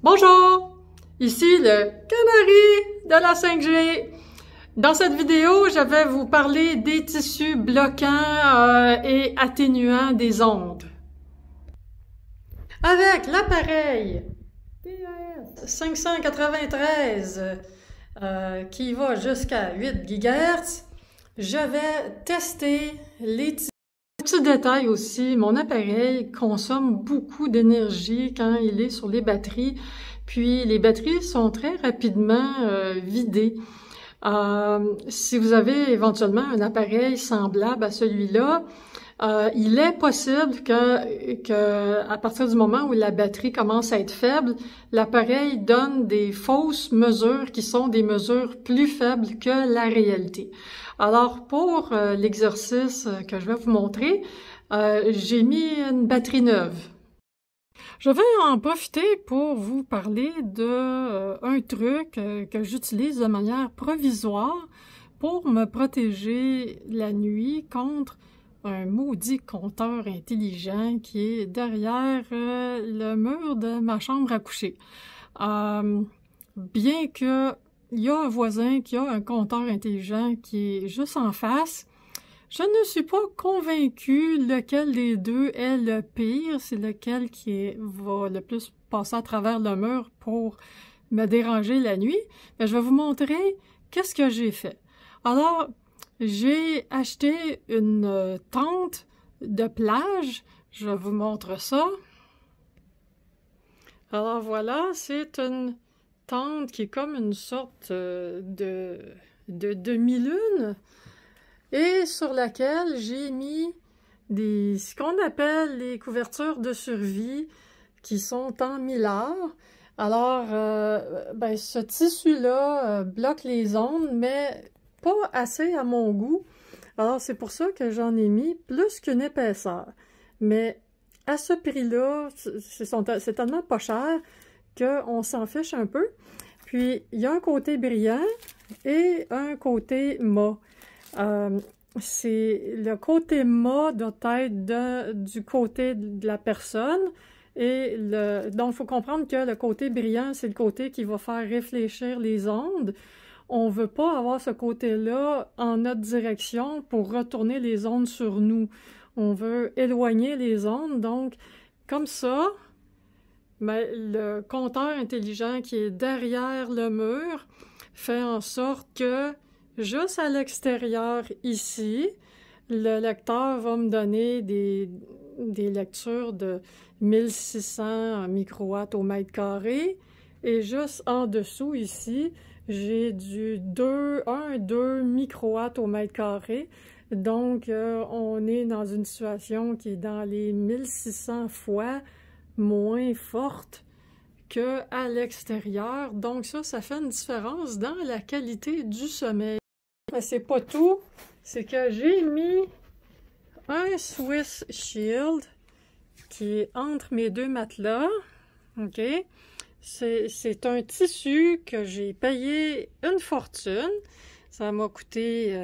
Bonjour, ici le canari de la 5G. Dans cette vidéo, je vais vous parler des tissus bloquants et atténuants des ondes. Avec l'appareil TAS 593 qui va jusqu'à 8 GHz, je vais tester les tissus. Petit détail aussi, mon appareil consomme beaucoup d'énergie quand il est sur les batteries, puis les batteries sont très rapidement vidées. Si vous avez éventuellement un appareil semblable à celui-là, il est possible que à partir du moment où la batterie commence à être faible, l'appareil donne des fausses mesures qui sont des mesures plus faibles que la réalité. Alors, pour l'exercice que je vais vous montrer, j'ai mis une batterie neuve. Je vais en profiter pour vous parler d'un truc que j'utilise de manière provisoire pour me protéger la nuit contre un maudit compteur intelligent qui est derrière le mur de ma chambre à coucher. Bien que il y a un voisin qui a un compteur intelligent qui est juste en face, je ne suis pas convaincue lequel des deux est le pire, c'est lequel va le plus passer à travers le mur pour me déranger la nuit. Mais je vais vous montrer qu'est-ce que j'ai fait. Alors, j'ai acheté une tente de plage. Je vous montre ça. Alors voilà, c'est une tente qui est comme une sorte de demi-lune et sur laquelle j'ai mis ce qu'on appelle les couvertures de survie qui sont en mylar. Alors, ce tissu-là bloque les ondes, mais pas assez à mon goût. Alors, c'est pour ça que j'en ai mis plus qu'une épaisseur. Mais à ce prix-là, c'est tellement pas cher qu'on s'en fiche un peu. Puis, il y a un côté brillant et un côté mat. Le côté mat doit être du côté de la personne. Et donc, il faut comprendre que le côté brillant, c'est le côté qui va faire réfléchir les ondes. On ne veut pas avoir ce côté-là en notre direction pour retourner les ondes sur nous. On veut éloigner les ondes. Donc, comme ça, le compteur intelligent qui est derrière le mur fait en sorte que juste à l'extérieur ici, le lecteur va me donner des lectures de 1600 microwatts au mètre carré. Et juste en dessous ici, j'ai du 1-2 microwatts au mètre carré. Donc, on est dans une situation qui est dans les 1600 fois moins forte qu'à l'extérieur. Donc ça fait une différence dans la qualité du sommeil. Mais c'est pas tout, c'est que j'ai mis un Swiss Shield qui est entre mes deux matelas. OK? C'est un tissu que j'ai payé une fortune. Ça m'a coûté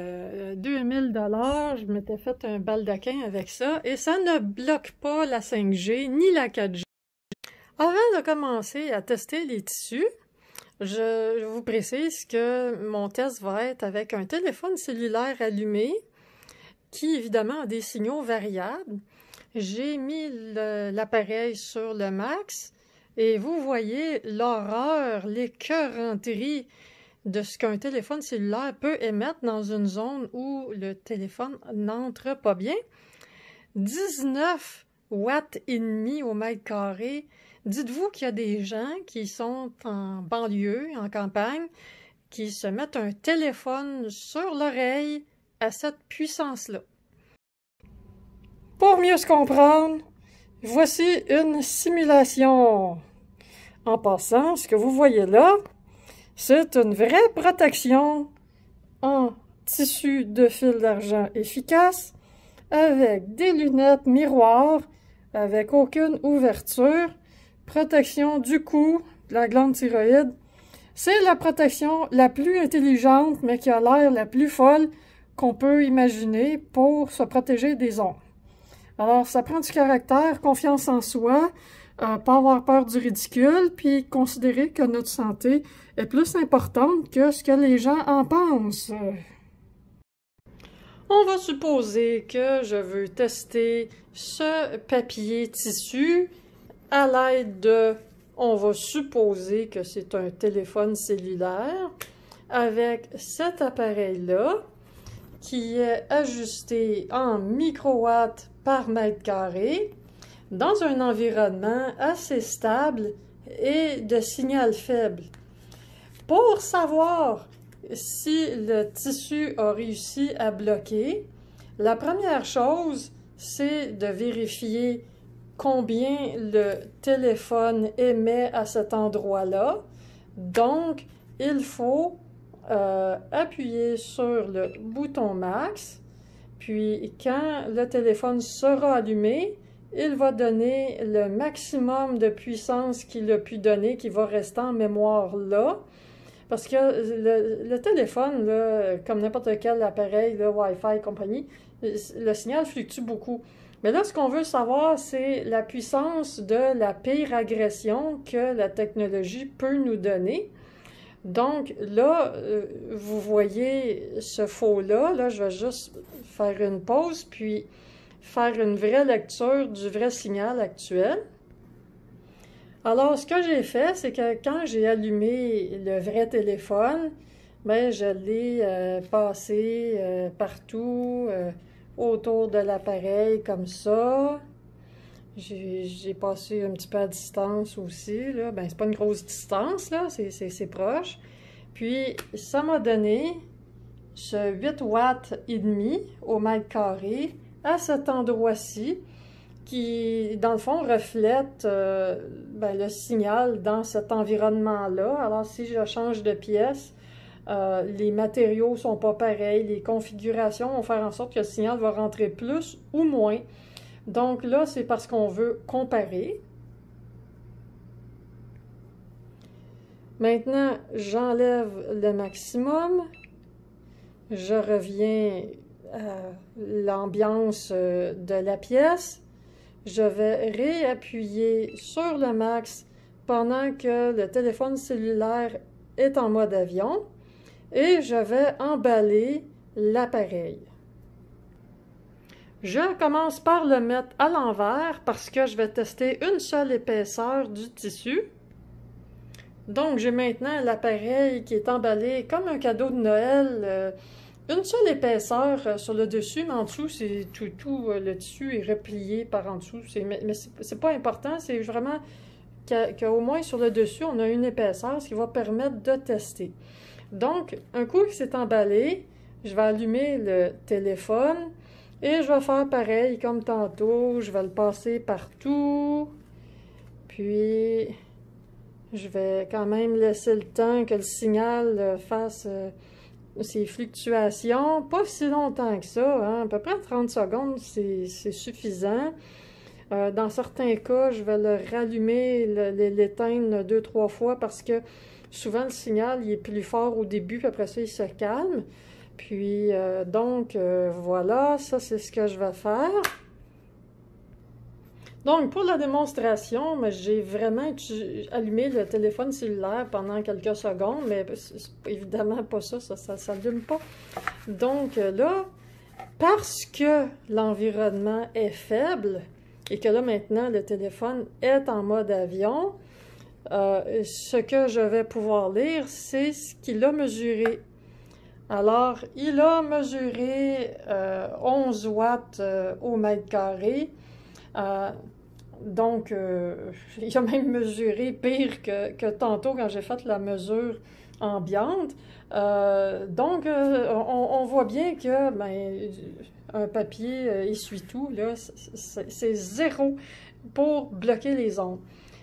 2000 $. Je m'étais fait un baldaquin avec ça. Et ça ne bloque pas la 5G ni la 4G. Avant de commencer à tester les tissus, je vous précise que mon test va être avec un téléphone cellulaire allumé qui, évidemment, a des signaux variables. J'ai mis l'appareil sur le max et vous voyez l'horreur, l'écœuranterie de ce qu'un téléphone cellulaire peut émettre dans une zone où le téléphone n'entre pas bien. 19 watts et demi au mètre carré. Dites-vous qu'il y a des gens qui sont en banlieue, en campagne, qui se mettent un téléphone sur l'oreille à cette puissance-là. Pour mieux se comprendre, voici une simulation. En passant, ce que vous voyez là, c'est une vraie protection en tissu de fil d'argent efficace avec des lunettes miroirs avec aucune ouverture, protection du cou, de la glande thyroïde. C'est la protection la plus intelligente, mais qui a l'air la plus folle qu'on peut imaginer pour se protéger des ondes. Alors, ça prend du caractère, confiance en soi, pas avoir peur du ridicule, puis considérer que notre santé est plus importante que ce que les gens en pensent. On va supposer que je veux tester ce papier tissu à l'aide de, on va supposer que c'est un téléphone cellulaire avec cet appareil-là qui est ajusté en microwatts par mètre carré dans un environnement assez stable et de signal faible. Pour savoir si le tissu a réussi à bloquer, la première chose, c'est de vérifier combien le téléphone émet à cet endroit-là. Donc, il faut appuyer sur le bouton max, puis quand le téléphone sera allumé, il va donner le maximum de puissance qu'il a pu donner, qui va rester en mémoire là. Parce que le téléphone, là, comme n'importe quel appareil, là, Wi-Fi et compagnie, le signal fluctue beaucoup. Mais là, ce qu'on veut savoir, c'est la puissance de la pire agression que la technologie peut nous donner. Donc là, vous voyez ce faux-là. Là, je vais juste faire une pause, puis faire une vraie lecture du vrai signal actuel. Alors, ce que j'ai fait, c'est que quand j'ai allumé le vrai téléphone, ben, je l'ai passé partout autour de l'appareil comme ça. J'ai passé un petit peu à distance aussi, là. Ben, c'est pas une grosse distance, là, c'est proche. Puis, ça m'a donné ce 8 watts et demi au mètre carré à cet endroit-ci, qui, dans le fond, reflète ben, le signal dans cet environnement-là. Alors, si je change de pièce, les matériaux ne sont pas pareils, les configurations vont faire en sorte que le signal va rentrer plus ou moins. Donc là, c'est parce qu'on veut comparer. Maintenant, j'enlève le maximum. Je reviens à l'ambiance de la pièce. Je vais réappuyer sur le max pendant que le téléphone cellulaire est en mode avion et je vais emballer l'appareil. Je commence par le mettre à l'envers parce que je vais tester une seule épaisseur du tissu. Donc, j'ai maintenant l'appareil qui est emballé comme un cadeau de Noël. Une seule épaisseur sur le dessus, mais en dessous, c'est tout le tissu est replié par en dessous. Mais c'est pas important, c'est vraiment qu'au moins sur le dessus, on a une épaisseur, ce qui va permettre de tester. Donc, un coup que c'est emballé, je vais allumer le téléphone et je vais faire pareil comme tantôt. Je vais le passer partout. Puis, je vais quand même laisser le temps que le signal fasse ces fluctuations, pas si longtemps que ça, hein, à peu près 30 secondes, c'est suffisant. Dans certains cas, je vais le rallumer, l'éteindre 2-3 fois parce que souvent le signal il est plus fort au début, puis après ça, il se calme. Puis, donc, voilà, ça c'est ce que je vais faire. Donc, pour la démonstration, j'ai vraiment allumé le téléphone cellulaire pendant quelques secondes, mais c'est évidemment pas ça, ça s'allume pas. Donc là, parce que l'environnement est faible et que là maintenant le téléphone est en mode avion, ce que je vais pouvoir lire, c'est ce qu'il a mesuré. Alors, il a mesuré 11 watts au mètre carré. Donc, il a même mesuré pire que tantôt quand j'ai fait la mesure ambiante. Donc, on voit bien que ben, un papier essuie-tout, là, c'est zéro pour bloquer les ondes.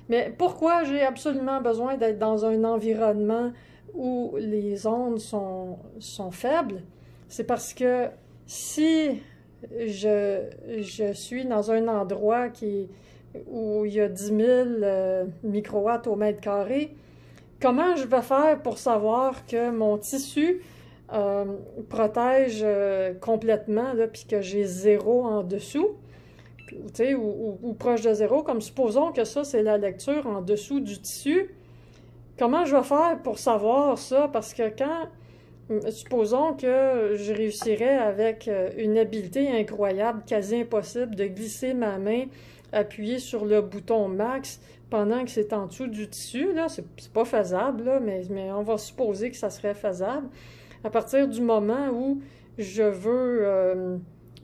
Mais pourquoi j'ai absolument besoin d'être dans un environnement où les ondes sont faibles? C'est parce que si je suis dans un endroit où il y a 10 000 microwatts au mètre carré, comment je vais faire pour savoir que mon tissu protège complètement, puis que j'ai zéro en dessous? ou proche de zéro, comme supposons que ça, c'est la lecture en dessous du tissu. Comment je vais faire pour savoir ça? Parce que supposons que je réussirais avec une habileté incroyable, quasi impossible, de glisser ma main, appuyer sur le bouton max pendant que c'est en dessous du tissu, là, c'est pas faisable, là, mais on va supposer que ça serait faisable. À partir du moment où je veux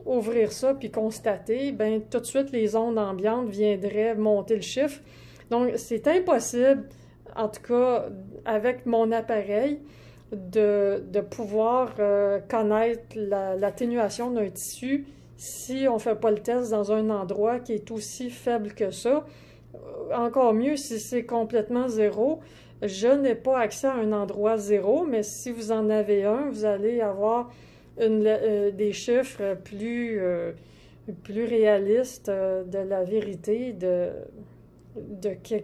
ouvrir ça puis constater, ben tout de suite les ondes ambiantes viendraient monter le chiffre. Donc c'est impossible, en tout cas avec mon appareil, de pouvoir connaître l'atténuation d'un tissu si on ne fait pas le test dans un endroit qui est aussi faible que ça. Encore mieux si c'est complètement zéro. Je n'ai pas accès à un endroit zéro, mais si vous en avez un, vous allez avoir des chiffres plus réalistes de la vérité de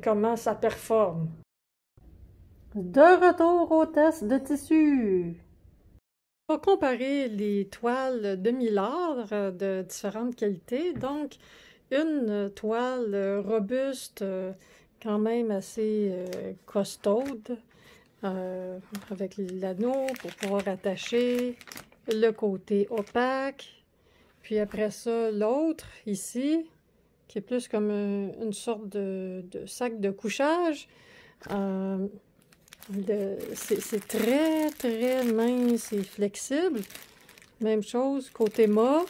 comment ça performe. De retour au test de tissu. On va comparer les toiles de Millard de différentes qualités. Donc, une toile robuste, quand même assez costaude, avec l'anneau pour pouvoir attacher, le côté opaque, puis après ça, l'autre, ici, qui est plus comme une sorte de sac de couchage. C'est très, très mince et flexible. Même chose côté mât.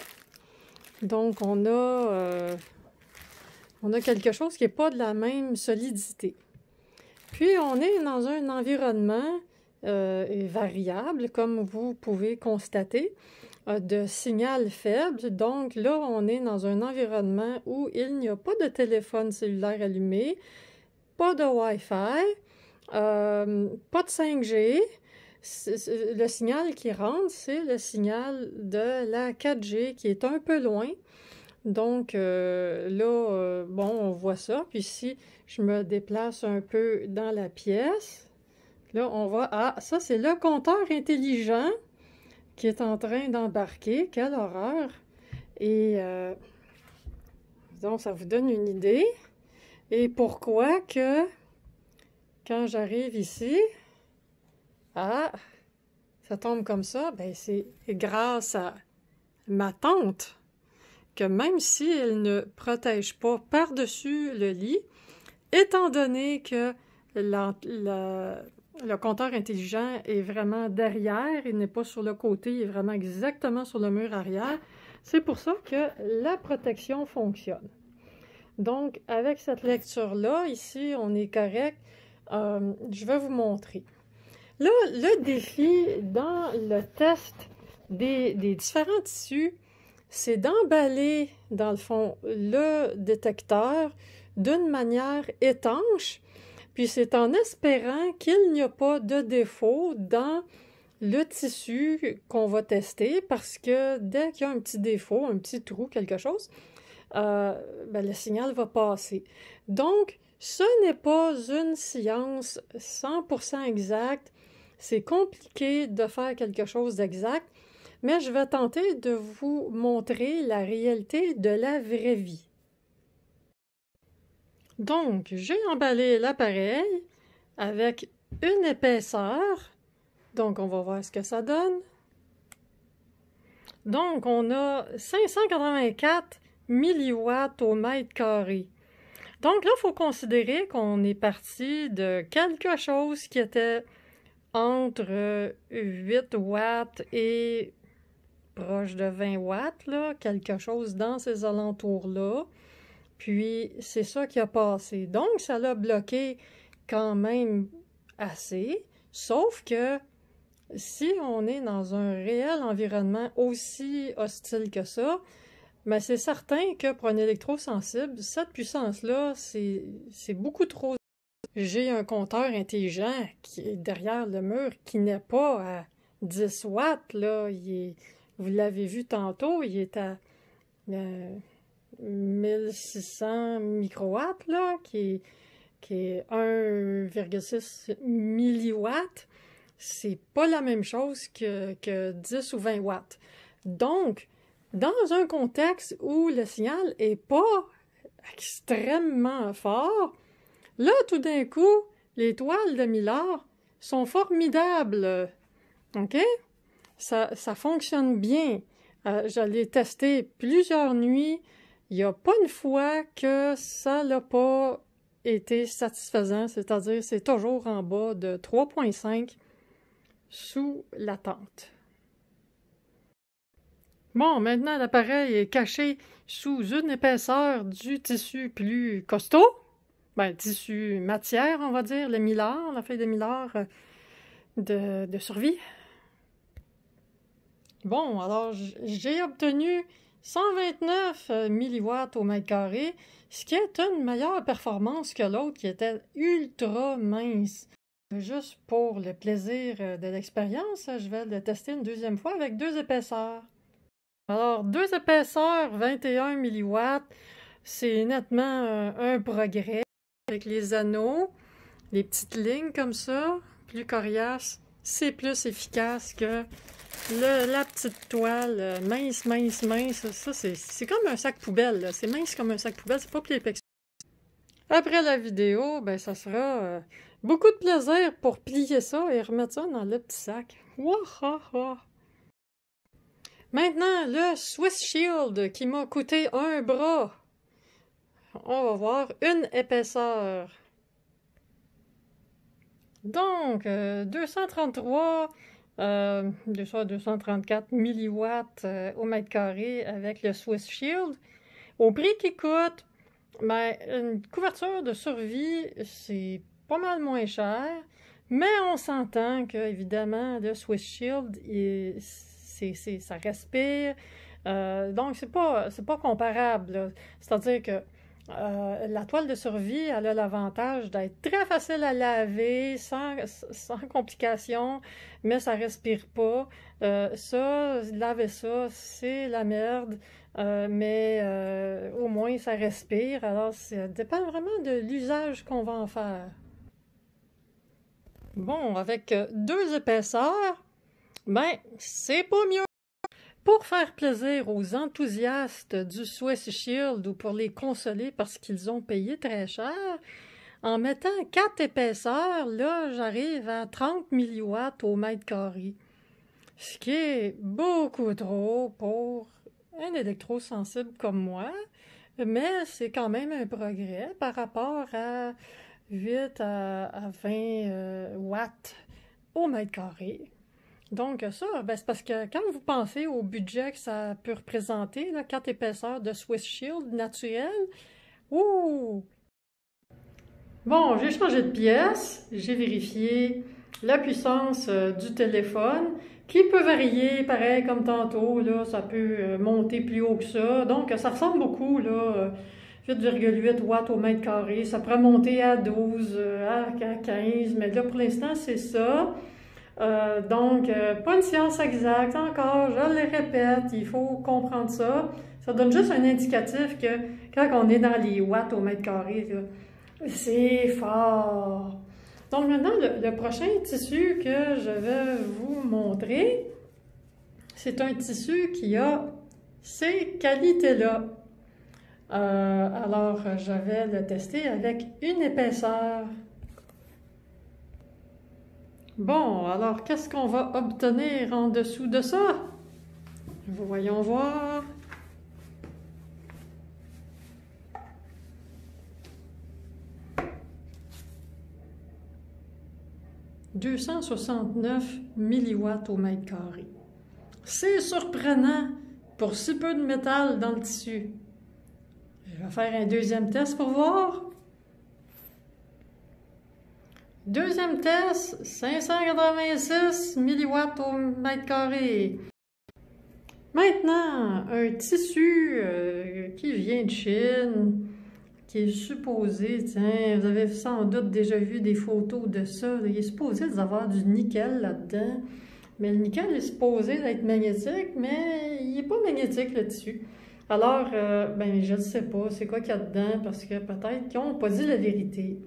Donc, on a quelque chose qui n'est pas de la même solidité. Puis, on est dans un environnement variable, comme vous pouvez constater, de signal faible. Donc, là, on est dans un environnement où il n'y a pas de téléphone cellulaire allumé, pas de Wi-Fi, pas de 5G. Le signal qui rentre, c'est le signal de la 4G qui est un peu loin. Donc là, on voit ça. Puis si je me déplace un peu dans la pièce, là, on voit, ça c'est le compteur intelligent qui est en train d'embarquer. Quelle horreur! Et donc, ça vous donne une idée. Et pourquoi que quand j'arrive ici, ça tombe comme ça, ben c'est grâce à ma tante que même si elle ne protège pas par-dessus le lit, étant donné que le compteur intelligent est vraiment derrière, il n'est pas sur le côté, il est vraiment exactement sur le mur arrière, c'est pour ça que la protection fonctionne. Donc, avec cette lecture-là, ici, on est correct. Je vais vous montrer. Là, le défi dans le test des différents tissus, c'est d'emballer, dans le fond, le détecteur d'une manière étanche, puis c'est en espérant qu'il n'y a pas de défaut dans le tissu qu'on va tester, parce que dès qu'il y a un petit défaut, un petit trou, quelque chose, le signal va passer. Donc, ce n'est pas une science 100% exacte. C'est compliqué de faire quelque chose d'exact, mais je vais tenter de vous montrer la réalité de la vraie vie. Donc, j'ai emballé l'appareil avec une épaisseur. Donc, on va voir ce que ça donne. Donc, on a 584 milliwatts au mètre carré. Donc là, il faut considérer qu'on est parti de quelque chose qui était entre 8 watts et proche de 20 watts, là, quelque chose dans ces alentours-là. Puis, c'est ça qui a passé. Donc, ça l'a bloqué quand même assez, sauf que si on est dans un réel environnement aussi hostile que ça, mais c'est certain que pour un électrosensible, cette puissance-là, c'est beaucoup trop. J'ai un compteur intelligent qui est derrière le mur qui n'est pas à 10 watts, là. Vous l'avez vu tantôt, il est à 1600 microwatts, là, qui est 1,6 milliwatts. C'est pas la même chose que 10 ou 20 watts. Donc, dans un contexte où le signal est pas extrêmement fort, là, tout d'un coup, les toiles de Mylar sont formidables. OK? Ça fonctionne bien. Je l'ai testé plusieurs nuits. Il n'y a pas une fois que ça n'a pas été satisfaisant, c'est-à-dire c'est toujours en bas de 3.5 sous la tente. Bon, maintenant l'appareil est caché sous une épaisseur du tissu plus costaud. Ben, tissu matière, on va dire, le Mylar, la feuille de Mylar de survie. Bon, alors j'ai obtenu 129 milliwatts au mètre carré, ce qui est une meilleure performance que l'autre qui était ultra mince. Juste pour le plaisir de l'expérience, je vais le tester une deuxième fois avec 2 épaisseurs. Alors, 2 épaisseurs, 21 milliwatts, c'est nettement un progrès. Avec les anneaux, les petites lignes comme ça, plus coriaces, c'est plus efficace que la petite toile mince, mince, mince. Ça, c'est comme un sac poubelle. C'est mince comme un sac poubelle, c'est pas plus épais que ça. Après la vidéo, ben ça sera beaucoup de plaisir pour plier ça et remettre ça dans le petit sac. Wahaha! Maintenant, le Swiss Shield qui m'a coûté un bras. On va voir une épaisseur. Donc, 233, 234 milliwatts au mètre carré avec le Swiss Shield. Au prix qu'il coûte, ben, une couverture de survie, c'est pas mal moins cher, mais on s'entend que, évidemment, le Swiss Shield, ça respire. Donc, c'est pas comparable. C'est-à-dire que la toile de survie, elle a l'avantage d'être très facile à laver, sans complications, mais ça respire pas. Laver ça, c'est la merde, mais au moins ça respire. Alors, ça dépend vraiment de l'usage qu'on va en faire. Bon, avec 2 épaisseurs, ben, c'est pas mieux. Pour faire plaisir aux enthousiastes du Swiss Shield ou pour les consoler parce qu'ils ont payé très cher, en mettant 4 épaisseurs, là, j'arrive à 30 milliwatts au mètre carré. Ce qui est beaucoup trop pour un électrosensible comme moi, mais c'est quand même un progrès par rapport à 8 à 20 watts au mètre carré. Donc ça, ben, c'est parce que quand vous pensez au budget que ça peut représenter, là, 4 épaisseurs de Swiss Shield naturel, ouh! Bon, j'ai changé de pièce, j'ai vérifié la puissance du téléphone, qui peut varier, pareil comme tantôt, là, ça peut monter plus haut que ça. Donc ça ressemble beaucoup, là, 8,8 watts au mètre carré, ça pourrait monter à 12, à 15, mais là pour l'instant c'est ça. Donc, pas une science exacte encore, je le répète, il faut comprendre ça. Ça donne juste un indicatif que quand on est dans les watts au mètre carré, c'est fort. Donc maintenant, le prochain tissu que je vais vous montrer, c'est un tissu qui a ces qualités-là. Alors, je vais le tester avec une épaisseur. Bon, alors qu'est-ce qu'on va obtenir en dessous de ça? Voyons voir. « 269 milliwatts au mètre carré. C'est surprenant pour si peu de métal dans le tissu. Je vais faire un deuxième test pour voir. Deuxième test, 586 milliwatts au mètre carré. Maintenant, un tissu qui vient de Chine, qui est supposé, tiens, vous avez sans doute déjà vu des photos de ça, il est supposé avoir du nickel là-dedans, mais le nickel est supposé être magnétique, mais il n'est pas magnétique le tissu. Alors, ben, je ne sais pas c'est quoi qu'il y a dedans, parce que peut-être qu'ils n'ont pas dit la vérité.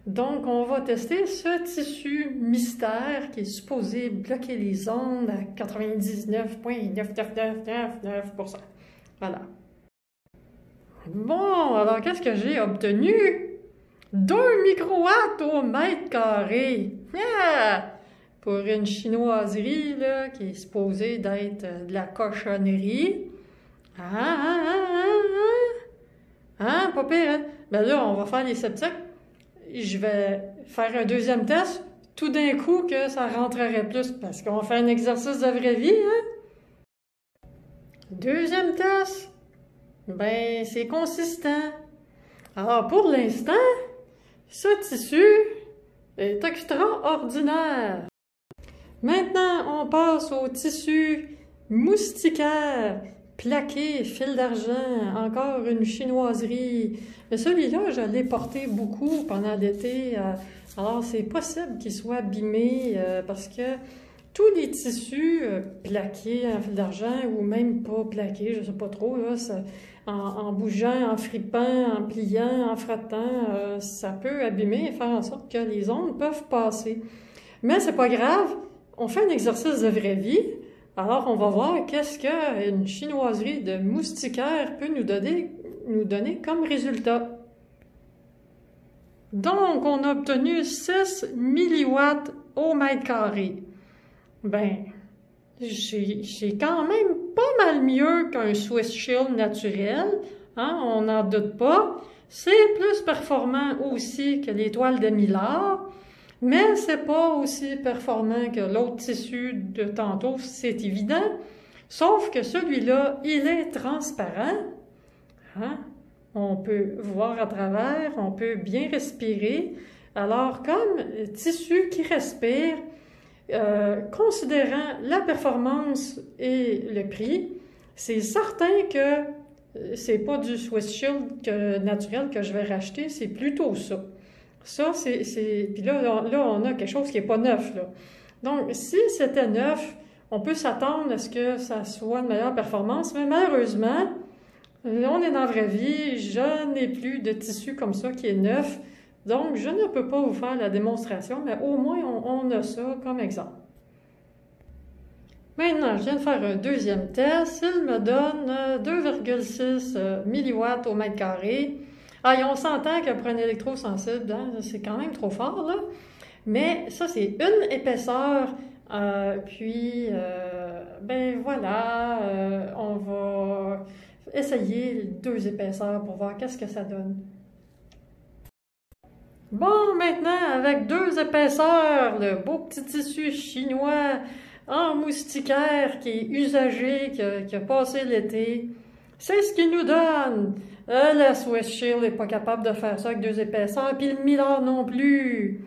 Donc, on va tester ce tissu mystère qui est supposé bloquer les ondes à 99,99999%. Voilà. Bon, alors qu'est-ce que j'ai obtenu? 2 microwatts au mètre carré. Yeah! Pour une chinoiserie là, qui est supposée d'être de la cochonnerie. Pas pire, hein? Ben là, on va faire les sceptiques. Je vais faire un deuxième test. Tout d'un coup, que ça rentrerait plus parce qu'on fait un exercice de vraie vie, hein? Deuxième test. Ben, c'est consistant. Alors, pour l'instant, ce tissu est extraordinaire. Maintenant, on passe au tissu moustiquaire, plaqué, fil d'argent, encore une chinoiserie. Mais celui-là, je l'ai porté beaucoup pendant l'été. Alors, c'est possible qu'il soit abîmé parce que tous les tissus plaqués en fil d'argent ou même pas plaqués, je ne sais pas trop, là, en bougeant, en fripant, en pliant, en frottant, ça peut abîmer et faire en sorte que les ondes peuvent passer. Mais c'est pas grave, on fait un exercice de vraie vie. Alors, on va voir qu'est-ce qu'une chinoiserie de moustiquaire peut nous donner comme résultat. Donc, on a obtenu 6 milliwatts au mètre carré. Ben, j'ai quand même pas mal mieux qu'un Swiss Shield naturel, hein, on n'en doute pas. C'est plus performant aussi que les toiles de Millard, mais c'est pas aussi performant que l'autre tissu de tantôt, c'est évident. Sauf que celui-là, il est transparent. Hein? On peut voir à travers, on peut bien respirer. Alors, comme tissu qui respire, considérant la performance et le prix, c'est certain que c'est pas du Swiss Shield naturel que je vais racheter, c'est plutôt ça. Ça, puis là, on a quelque chose qui n'est pas neuf, là. Donc, si c'était neuf, on peut s'attendre à ce que ça soit de meilleure performance, mais malheureusement, on est dans la vraie vie, je n'ai plus de tissu comme ça qui est neuf, donc je ne peux pas vous faire la démonstration, mais au moins, on a ça comme exemple. Maintenant, je viens de faire un deuxième test, il me donne 2,6 milliwatts au mètre carré. Ah, et on s'entend que pour un électrosensible, hein, c'est quand même trop fort, là. Mais ça, c'est une épaisseur. Ben voilà, on va essayer 2 épaisseurs pour voir qu'est-ce que ça donne. Bon, maintenant, avec 2 épaisseurs, le beau petit tissu chinois en moustiquaire qui est usagé, qui a passé l'été, c'est ce qu'il nous donne. La Swiss Shield n'est pas capable de faire ça avec 2 épaisseurs, puis le Millard non plus.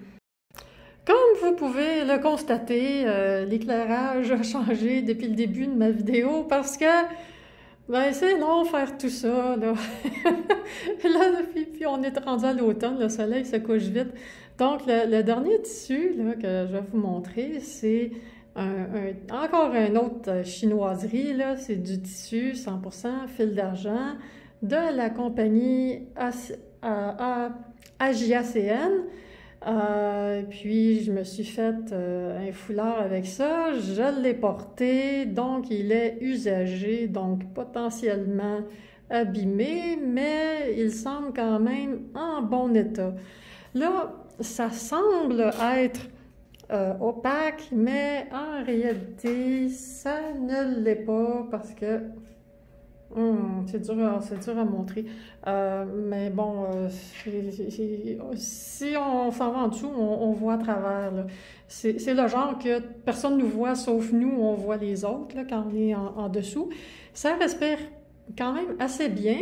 Comme vous pouvez le constater, l'éclairage a changé depuis le début de ma vidéo parce que ben, c'est long faire tout ça, là. Là, puis on est rendu à l'automne, le soleil se couche vite. Donc, le dernier tissu là, que je vais vous montrer, c'est encore une autre chinoiserie, là. C'est du tissu 100% fil d'argent de la compagnie AJACN. Puis je me suis fait un foulard avec ça, je l'ai porté, donc il est usagé, donc potentiellement abîmé, mais il semble quand même en bon état. Là, ça semble être opaque, mais en réalité, ça ne l'est pas parce que c'est dur à montrer. Mais bon, si on s'en va en dessous, on voit à travers. C'est le genre que personne ne nous voit sauf nous, on voit les autres là, quand on est en dessous. Ça respire quand même assez bien.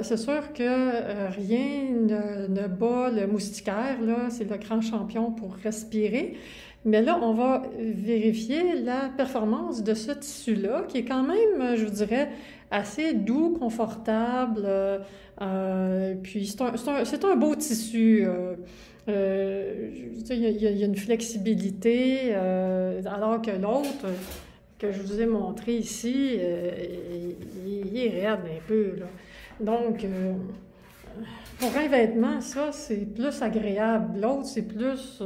C'est sûr que rien ne bat le moustiquaire, là, c'est le grand champion pour respirer. Mais là, on va vérifier la performance de ce tissu-là, qui est quand même, je vous dirais, assez doux, confortable. Puis c'est un beau tissu. Il y a une flexibilité, alors que l'autre, que je vous ai montré ici, il est raide un peu, là. Donc, pour un vêtement, ça, c'est plus agréable. L'autre, c'est plus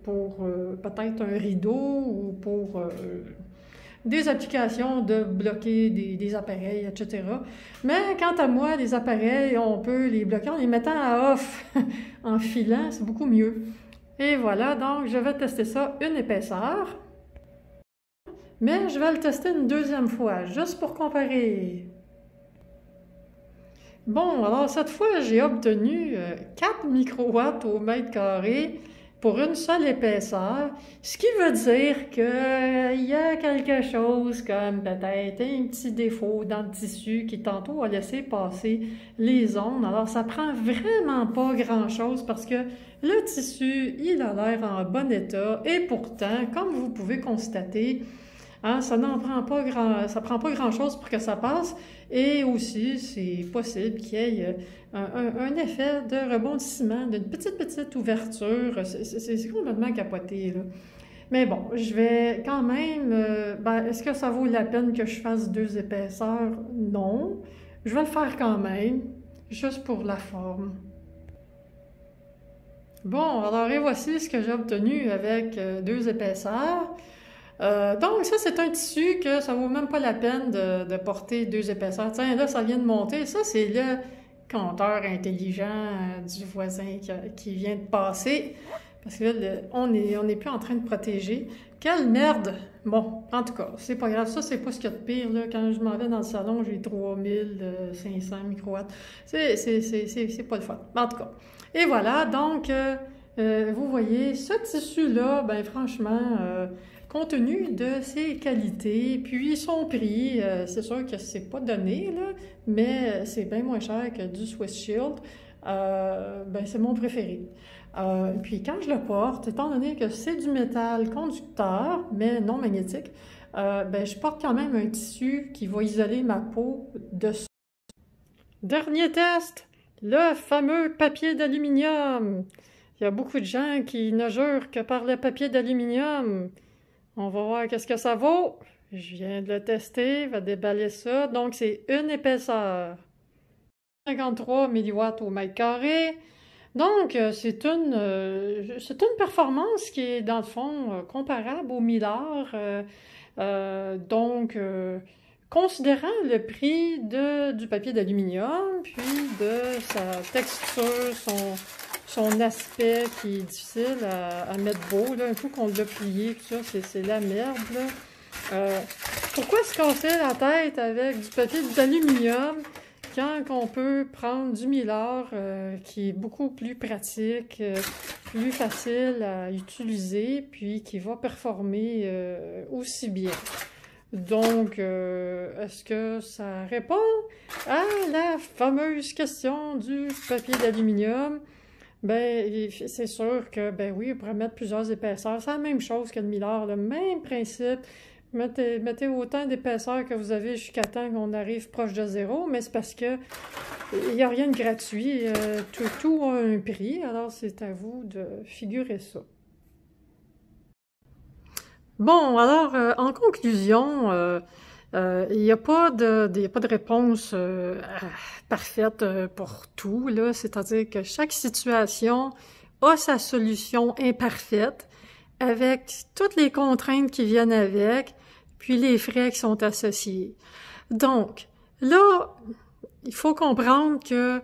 pour peut-être un rideau ou pour des applications de bloquer des appareils, etc. Mais quant à moi, les appareils, on peut les bloquer en les mettant à off, en filant, c'est beaucoup mieux. Et voilà, donc je vais tester ça une épaisseur. Mais je vais le tester une deuxième fois, juste pour comparer. Bon, alors cette fois, j'ai obtenu 4 microwatts au mètre carré pour une seule épaisseur, ce qui veut dire qu'il y a quelque chose comme peut-être un petit défaut dans le tissu qui tantôt a laissé passer les ondes. Alors ça prend vraiment pas grand-chose parce que le tissu, il a l'air en bon état et pourtant, comme vous pouvez constater, hein, ça prend pas grand-chose pour que ça passe. Et aussi, c'est possible qu'il y ait un effet de rebondissement, d'une petite ouverture. C'est complètement capoté, là. Mais bon, je vais quand même... est-ce que ça vaut la peine que je fasse 2 épaisseurs? Non. Je vais le faire quand même, juste pour la forme. Bon, alors et voici ce que j'ai obtenu avec 2 épaisseurs. Donc ça, c'est un tissu que ça vaut même pas la peine de porter 2 épaisseurs. Tiens, là, ça vient de monter. Ça, c'est le compteur intelligent du voisin qui vient de passer. Parce que là, on n'est plus en train de protéger. Quelle merde! Bon, en tout cas, c'est pas grave. Ça, c'est pas ce qu'il y a de pire, là. Quand je m'en vais dans le salon, j'ai 3500 microwatts. C'est pas le fun. En tout cas. Et voilà, donc, vous voyez, ce tissu-là, ben franchement... compte tenu de ses qualités, puis son prix, c'est sûr que c'est pas donné, là, mais c'est bien moins cher que du Swiss Shield. C'est mon préféré. Puis quand je le porte, étant donné que c'est du métal conducteur, mais non magnétique, je porte quand même un tissu qui va isoler ma peau de ça. Dernier test, le fameux papier d'aluminium. Il y a beaucoup de gens qui ne jurent que par le papier d'aluminium. On va voir qu'est-ce que ça vaut. Je viens de le tester, je vais déballer ça. Donc, c'est une épaisseur. 53 milliwatts au mètre carré. Donc, c'est une performance qui est, dans le fond, comparable au Mylar. Considérant le prix du papier d'aluminium, puis de sa texture, son aspect qui est difficile à mettre beau, là, un coup qu'on l'a plié, tout ça, c'est la merde, là. Pourquoi se casser la tête avec du papier d'aluminium quand on peut prendre du Mylar qui est beaucoup plus pratique, plus facile à utiliser, puis qui va performer aussi bien? Donc, est-ce que ça répond à la fameuse question du papier d'aluminium? Ben, c'est sûr que, ben oui, on pourrait mettre plusieurs épaisseurs. C'est la même chose que le Mylar, le même principe. Mettez autant d'épaisseur que vous avez jusqu'à temps qu'on arrive proche de 0, mais c'est parce que il n'y a rien de gratuit. Tout a un prix, alors c'est à vous de figurer ça. Bon, alors, en conclusion, il n'y a pas de réponse parfaite pour tout, là. C'est-à-dire que chaque situation a sa solution imparfaite, avec toutes les contraintes qui viennent avec, puis les frais qui sont associés. Donc, là, il faut comprendre que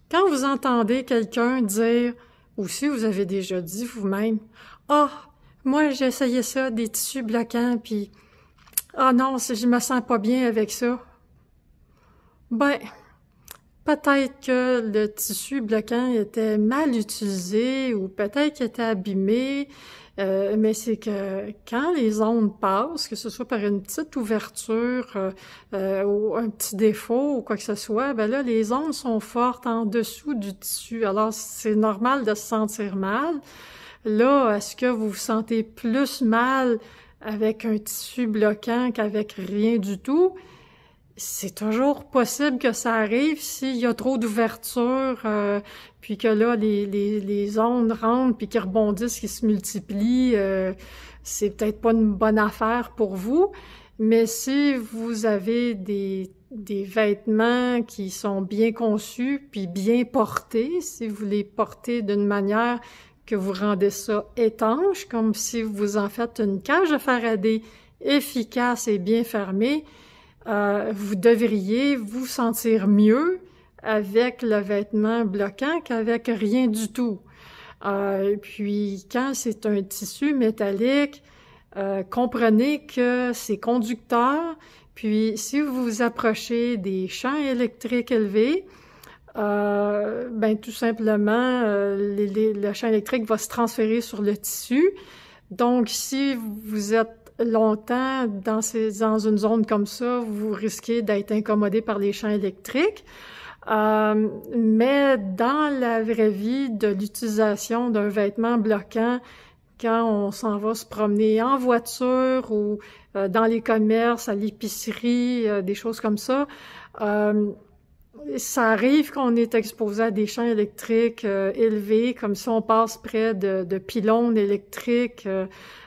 quand vous entendez quelqu'un dire, ou si vous avez déjà dit vous-même, « Ah, moi, j'ai essayé ça, des tissus bloquants, puis ah non, je me sens pas bien avec ça. » Ben, peut-être que le tissu bloquant était mal utilisé ou peut-être qu'il était abîmé, mais c'est que quand les ondes passent, que ce soit par une petite ouverture ou un petit défaut ou quoi que ce soit, ben là, les ondes sont fortes en dessous du tissu. Alors, c'est normal de se sentir mal. Là, est-ce que vous vous sentez plus mal avec un tissu bloquant qu'avec rien du tout? C'est toujours possible que ça arrive s'il y a trop d'ouverture, puis que là, les ondes rentrent, puis qu'ils rebondissent, qu'ils se multiplient. C'est peut-être pas une bonne affaire pour vous, mais si vous avez des des vêtements qui sont bien conçus puis bien portés, si vous les portez d'une manière que vous rendez ça étanche, comme si vous en faites une cage à Faraday efficace et bien fermée, vous devriez vous sentir mieux avec le vêtement bloquant qu'avec rien du tout. Puis quand c'est un tissu métallique, comprenez que c'est conducteur, puis si vous vous approchez des champs électriques élevés, ben tout simplement, le champ électrique va se transférer sur le tissu. Donc, si vous êtes longtemps dans une zone comme ça, vous risquez d'être incommodé par les champs électriques. Mais dans la vraie vie de l'utilisation d'un vêtement bloquant, quand on s'en va se promener en voiture ou dans les commerces, à l'épicerie, des choses comme ça, ça arrive qu'on est exposé à des champs électriques élevés, comme si on passe près de pylônes électriques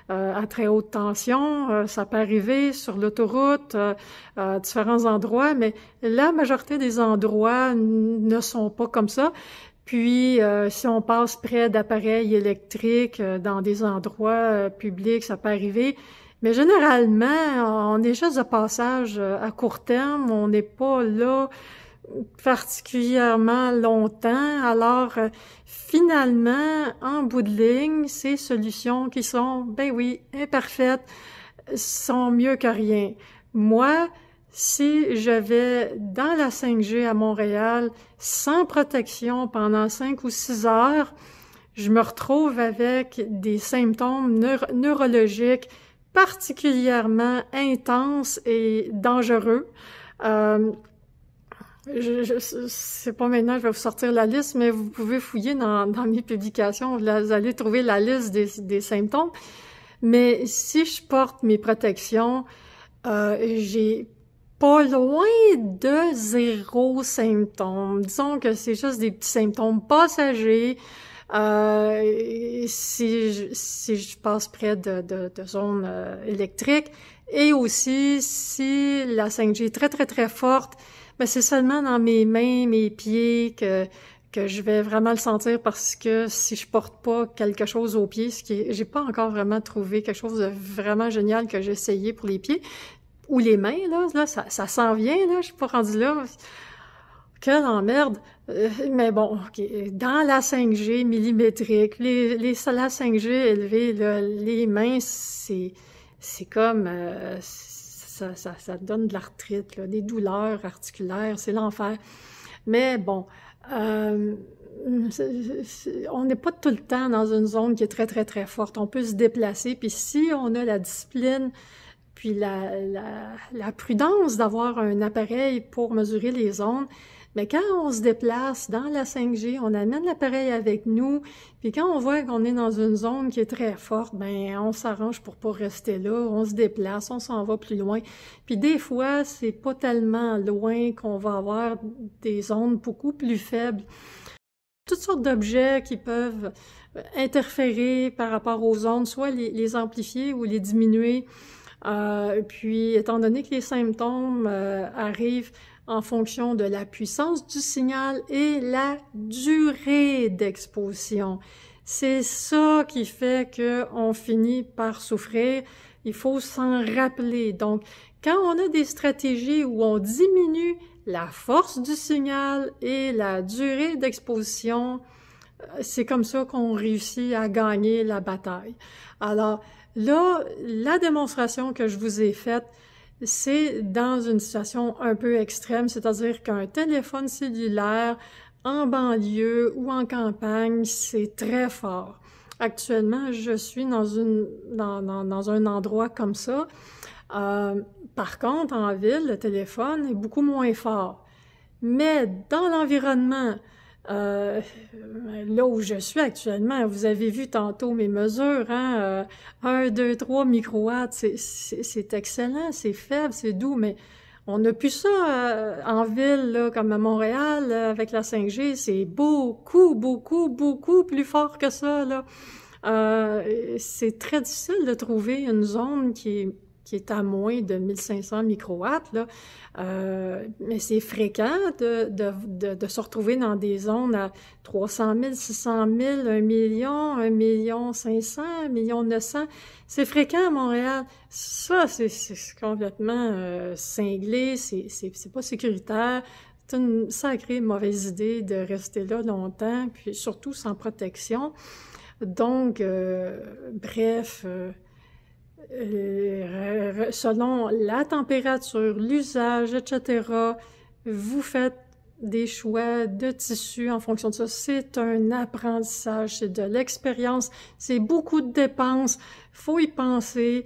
à très haute tension. Ça peut arriver sur l'autoroute, à différents endroits, mais la majorité des endroits ne sont pas comme ça. Puis, si on passe près d'appareils électriques dans des endroits publics, ça peut arriver. Mais généralement, on est juste de passage à court terme. On n'est pas là particulièrement longtemps. Alors, finalement, en bout de ligne, ces solutions qui sont, ben oui, imparfaites, sont mieux que rien. Moi, si je vais dans la 5G à Montréal sans protection pendant 5 ou 6 heures, je me retrouve avec des symptômes neurologiques particulièrement intenses et dangereux. C'est pas maintenant, je vais vous sortir la liste, mais vous pouvez fouiller dans mes publications, vous allez trouver la liste des symptômes. Mais si je porte mes protections, j'ai pas loin de 0 symptômes. Disons que c'est juste des petits symptômes passagers. Si je passe près de zones électriques, et aussi si la 5G est très, très, très forte, ben c'est seulement dans mes mains, mes pieds que je vais vraiment le sentir, parce que si je porte pas quelque chose aux pieds, j'ai pas encore vraiment trouvé quelque chose de vraiment génial que j'ai essayé pour les pieds ou les mains, là ça s'en vient, là, je suis pas rendue là. Quelle emmerde! Mais bon, OK. Dans la 5G millimétrique, la 5G élevée, là, les mains, c'est comme ça donne de l'arthrite, là, des douleurs articulaires, c'est l'enfer. Mais bon, on n'est pas tout le temps dans une zone qui est très, très, très forte. On peut se déplacer, puis si on a la discipline puis la prudence d'avoir un appareil pour mesurer les ondes, mais quand on se déplace dans la 5G, on amène l'appareil avec nous, puis quand on voit qu'on est dans une zone qui est très forte, ben on s'arrange pour pas rester là, on se déplace, on s'en va plus loin. Puis des fois, c'est pas tellement loin qu'on va avoir des ondes beaucoup plus faibles. Toutes sortes d'objets qui peuvent interférer par rapport aux ondes, soit les amplifier ou les diminuer. Puis, étant donné que les symptômes arrivent en fonction de la puissance du signal et la durée d'exposition, c'est ça qui fait qu'on finit par souffrir. Il faut s'en rappeler. Donc, quand on a des stratégies où on diminue la force du signal et la durée d'exposition, c'est comme ça qu'on réussit à gagner la bataille. Alors, là, la démonstration que je vous ai faite, c'est dans une situation un peu extrême, c'est-à-dire qu'un téléphone cellulaire en banlieue ou en campagne, c'est très fort. Actuellement, je suis dans un endroit comme ça. Par contre, en ville, le téléphone est beaucoup moins fort. Mais dans l'environnement, là où je suis actuellement, vous avez vu tantôt mes mesures, hein, 1, 2, 3 microwatts, c'est excellent, c'est faible, c'est doux, mais on n'a plus ça en ville, là, comme à Montréal, avec la 5G, c'est beaucoup, beaucoup, beaucoup plus fort que ça, là. C'est très difficile de trouver une zone qui est qui est à moins de 1500 microwatts, là. Mais c'est fréquent de se retrouver dans des zones à 300 000, 600 000, 1 million, 1 million 500, 1 million 900. C'est fréquent à Montréal. Ça, c'est complètement cinglé, c'est pas sécuritaire. C'est une sacrée mauvaise idée de rester là longtemps, puis surtout sans protection. Donc, bref, selon la température, l'usage, etc., vous faites des choix de tissu en fonction de ça. C'est un apprentissage, c'est de l'expérience, c'est beaucoup de dépenses, faut y penser.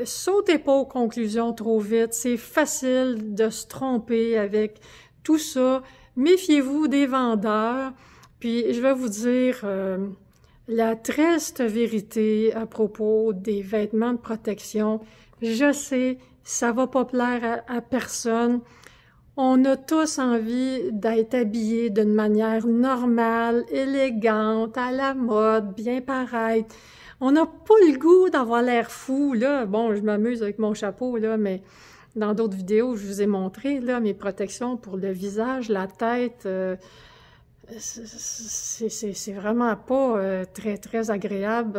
Sautez pas aux conclusions trop vite, c'est facile de se tromper avec tout ça. Méfiez-vous des vendeurs. Puis je vais vous dire la triste vérité à propos des vêtements de protection. Je sais, ça va pas plaire à personne. On a tous envie d'être habillés d'une manière normale, élégante, à la mode, bien paraître. On n'a pas le goût d'avoir l'air fou, là. Bon, je m'amuse avec mon chapeau, là, mais dans d'autres vidéos, je vous ai montré, là, mes protections pour le visage, la tête. C'est vraiment pas très, très agréable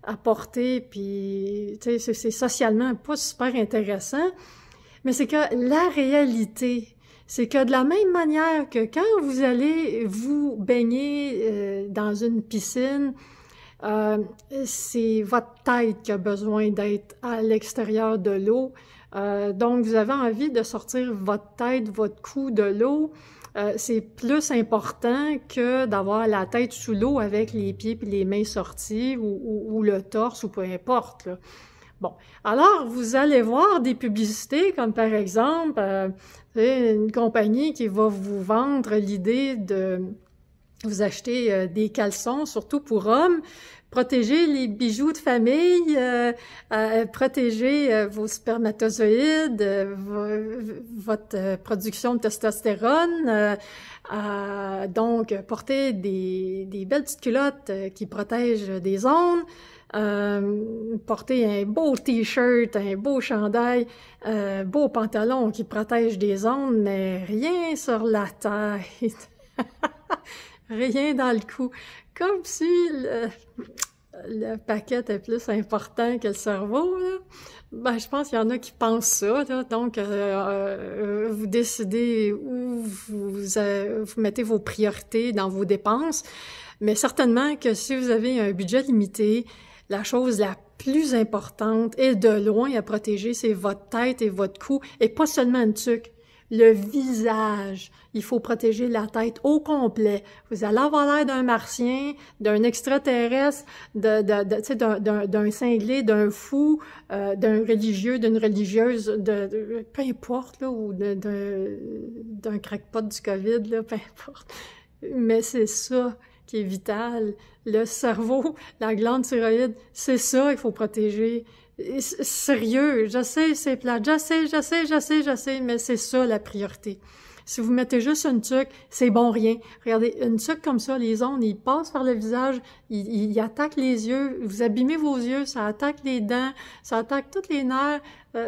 à porter, puis, tu sais, c'est socialement pas super intéressant. Mais c'est que la réalité, c'est que de la même manière que quand vous allez vous baigner dans une piscine, c'est votre tête qui a besoin d'être à l'extérieur de l'eau. Donc, vous avez envie de sortir votre tête, votre cou de l'eau. C'est plus important que d'avoir la tête sous l'eau avec les pieds et les mains sortis ou le torse ou peu importe, là. Bon, alors vous allez voir des publicités comme par exemple une compagnie qui va vous vendre l'idée de vous acheter des caleçons, surtout pour hommes, protéger les bijoux de famille, protéger vos spermatozoïdes, votre production de testostérone, donc porter des belles petites culottes qui protègent des ondes, porter un beau t-shirt, un beau chandail, beau pantalon qui protège des ondes, mais rien sur la tête. Rien dans le cou. Comme si le paquet est plus important que le cerveau, là. Ben, je pense qu'il y en a qui pensent ça, là. Donc, vous décidez où vous mettez vos priorités dans vos dépenses. Mais certainement que si vous avez un budget limité, la chose la plus importante et de loin à protéger, c'est votre tête et votre cou, et pas seulement une tuque. Le visage, il faut protéger la tête au complet. Vous allez avoir l'air d'un martien, d'un extraterrestre, d'un cinglé, d'un fou, d'un religieux, d'une religieuse, peu importe, là, ou d'un crackpot du COVID, là, peu importe. Mais c'est ça qui est vital. Le cerveau, la glande thyroïde, c'est ça qu'il faut protéger. Sérieux, je sais, c'est plate, je sais, mais c'est ça la priorité. Si vous mettez juste une tuque, c'est bon rien. Regardez, une tuque comme ça, les ondes, ils passent par le visage, ils attaquent les yeux, vous abîmez vos yeux, ça attaque les dents, ça attaque tous les nerfs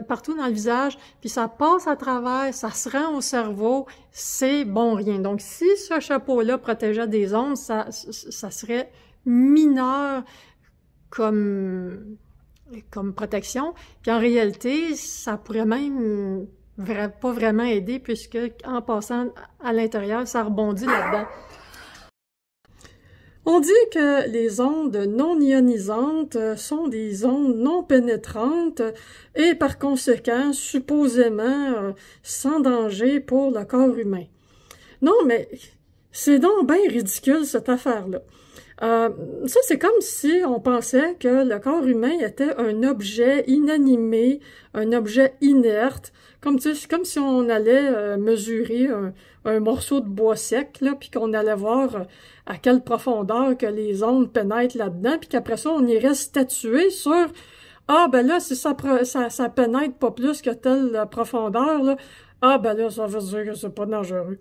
partout dans le visage, puis ça passe à travers, ça se rend au cerveau, c'est bon rien. Donc, si ce chapeau-là protégeait des ondes, ça serait mineur comme protection. Puis en réalité, ça pourrait même pas vraiment aider puisque en passant à l'intérieur, ça rebondit là-dedans. On dit que les ondes non ionisantes sont des ondes non pénétrantes et par conséquent, supposément, sans danger pour le corps humain. Non, mais c'est donc bien ridicule cette affaire-là. Ça, c'est comme si on pensait que le corps humain était un objet inanimé, un objet inerte, comme si on allait mesurer un morceau de bois sec, là, puis qu'on allait voir à quelle profondeur que les ondes pénètrent là-dedans, puis qu'après ça, on irait statuer sur « Ah, ben là, si ça pénètre pas plus que telle profondeur, là, ah, ben là, ça veut dire que c'est pas dangereux. »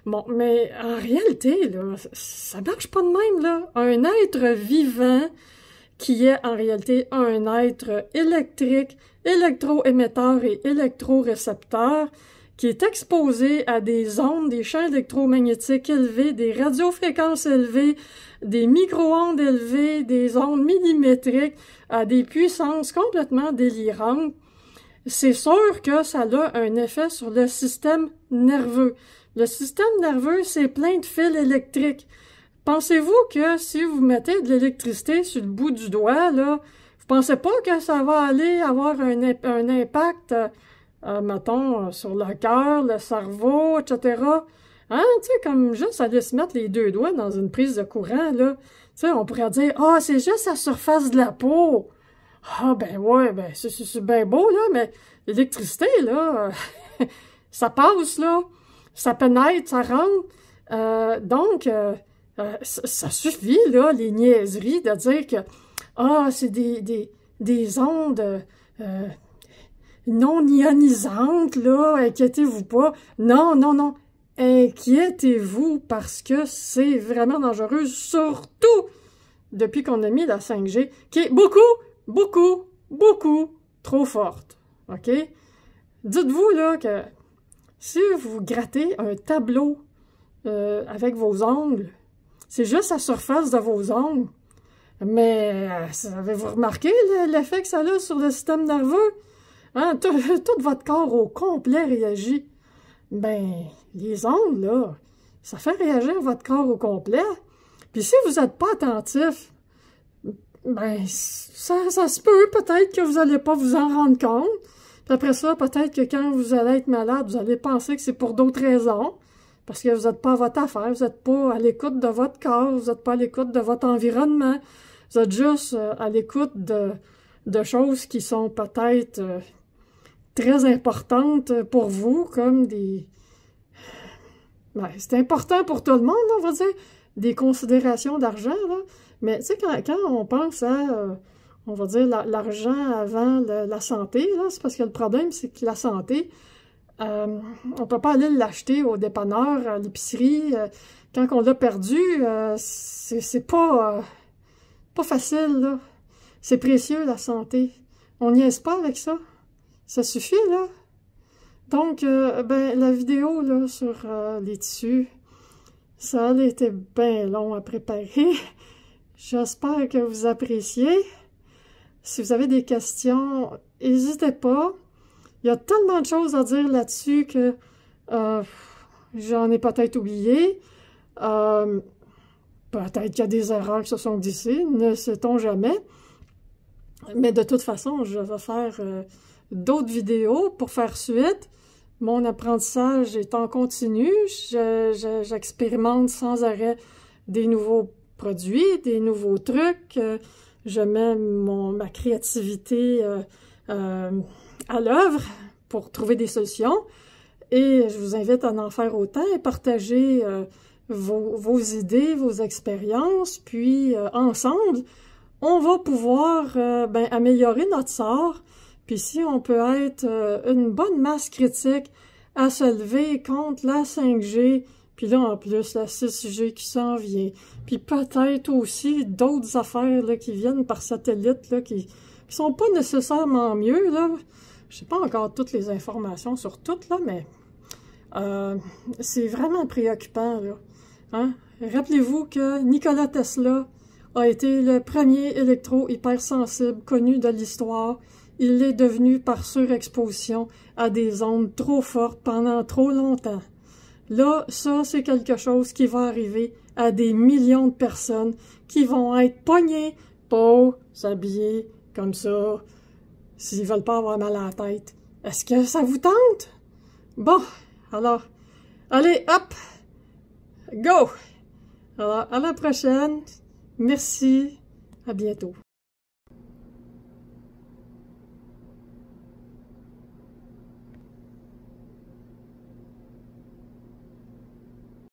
Bon, mais en réalité, là, ça marche pas de même, là. Un être vivant qui est en réalité un être électrique, électroémetteur et électrorécepteur, qui est exposé à des ondes, des champs électromagnétiques élevés, des radiofréquences élevées, des micro-ondes élevées, des ondes millimétriques, à des puissances complètement délirantes. C'est sûr que ça a un effet sur le système nerveux. Le système nerveux, c'est plein de fils électriques. Pensez-vous que si vous mettez de l'électricité sur le bout du doigt, là, vous pensez pas que ça va aller avoir un impact, mettons, sur le cœur, le cerveau, etc.? Hein, tu sais, comme juste aller se mettre les deux doigts dans une prise de courant, là. Tu sais, on pourrait dire, ah, c'est juste la surface de la peau. Ah, ben ouais, ben c'est bien beau, là, mais l'électricité, là, ça passe, là, ça pénètre, ça rentre. Donc, ça suffit, là, les niaiseries de dire que, ah, c'est des ondes non ionisantes, là, inquiétez-vous pas. Non, non, non, inquiétez-vous parce que c'est vraiment dangereux, surtout depuis qu'on a mis la 5G, qui est beaucoup trop forte, OK? Dites-vous, là, que si vous grattez un tableau avec vos ongles, c'est juste la surface de vos ongles, mais avez-vous remarqué l'effet que ça a sur le système nerveux? Hein? Tout votre corps au complet réagit. Ben, les ondes, là, ça fait réagir votre corps au complet. Puis si vous n'êtes pas attentif, ben, ça se peut, peut-être que vous n'allez pas vous en rendre compte. Puis après ça, peut-être que quand vous allez être malade, vous allez penser que c'est pour d'autres raisons. Parce que vous n'êtes pas à votre affaire, vous n'êtes pas à l'écoute de votre corps, vous n'êtes pas à l'écoute de votre environnement. Vous êtes juste à l'écoute de choses qui sont peut-être très importantes pour vous, comme des... Ben, c'est important pour tout le monde, on va dire, des considérations d'argent, là. Mais tu sais, quand on pense à, on va dire, l'argent avant la santé, là, c'est parce que le problème, c'est que la santé, on peut pas aller l'acheter au dépanneur, à l'épicerie. Quand on l'a perdu, c'est pas facile, là. C'est précieux, la santé. On n'y est pas avec ça. Ça suffit, là. Donc, ben, la vidéo, là, sur les tissus, ça a été bien long à préparer. J'espère que vous appréciez. Si vous avez des questions, n'hésitez pas. Il y a tellement de choses à dire là-dessus que j'en ai peut-être oublié. Peut-être qu'il y a des erreurs qui se sont glissées, ne sait-on jamais. Mais de toute façon, je vais faire d'autres vidéos pour faire suite. Mon apprentissage est en continu. J'expérimente sans arrêt des nouveaux produits, des nouveaux trucs. Je mets ma créativité à l'œuvre pour trouver des solutions. Et je vous invite à en faire autant et partager vos idées, vos expériences. Puis ensemble, on va pouvoir améliorer notre sort. Puis si on peut être une bonne masse critique à se lever contre la 5G, puis là en plus la 6G qui s'en vient, puis peut-être aussi d'autres affaires là, qui viennent par satellite, là, qui sont pas nécessairement mieux, là. Je sais pas encore toutes les informations sur toutes, là, mais c'est vraiment préoccupant, là. Hein? Rappelez-vous que Nikola Tesla a été le premier électro-hypersensible connu de l'histoire. Il l'est devenu par surexposition à des ondes trop fortes pendant trop longtemps. Là, ça, c'est quelque chose qui va arriver à des millions de personnes qui vont être pognées pour s'habiller comme ça, s'ils veulent pas avoir mal à la tête. Est-ce que ça vous tente? Bon, alors, allez, hop, go! Alors, à la prochaine. Merci, à bientôt.